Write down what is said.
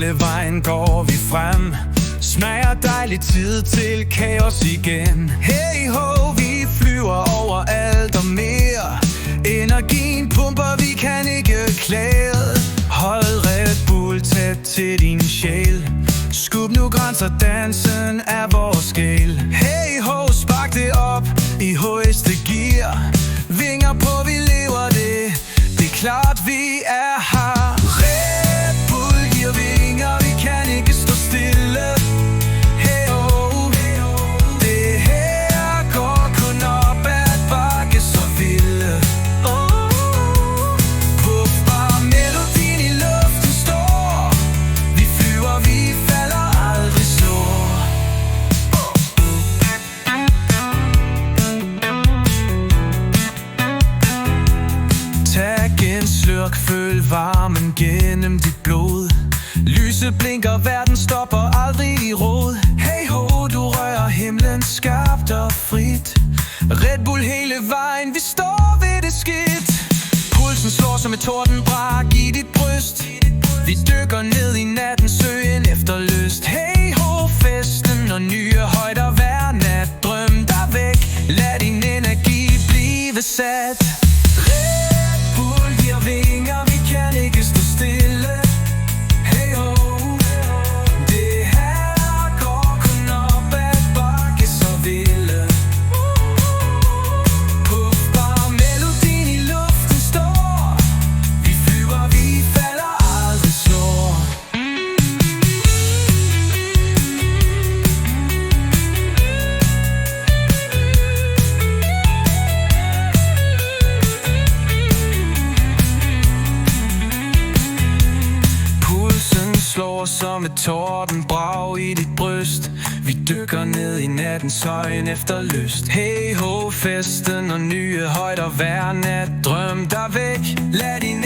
Hele vejen går vi frem. Smager dejlig tid til kaos igen. Hey ho, vi flyver over alt og mere. Energien pumper, vi kan ikke klage. Hold Red Bull tæt til din sjæl. Skub nu grænser, dansen er vores skæl. Hey ho, spark det op i højeste gear. Vinger på, vi lever det. Det er klart, vi er her. Red Bull giver vinger, vi kan ikke stå stille. Hey ho, det her går kun op ad bakke så vilde. Puff bare melodien i luften står. Vi flyver, vi falder aldrig slår. Tag en slurk, føl varmen gennem dit blod. Lyset blinker, verden stopper aldrig i rod. Hey ho, du rører himlen skarpt og frit. Red Bull hele vejen, vi står ved det skidt. Pulsen slår som et tordenbrak i dit bryst. Vi dykker ned i natten, søgen efter lyst. Hey ho, festen og nye højder hver nat. Drøm dig væk, lad din energi blive sat. Red Bull giver vinger, vi kan ikke stå stille. Hey ho, det her går kun op ad bakke så vilde. Puff bare melodien i luften står. Vi flyver, vi falder aldrig slår. Pulsen slår som et tordenbrag i dit bryst. Vi dykker ned i natten, søgen efter lyst. Hey ho, festen og nye højder hver nat. Drøm dig væk, lad din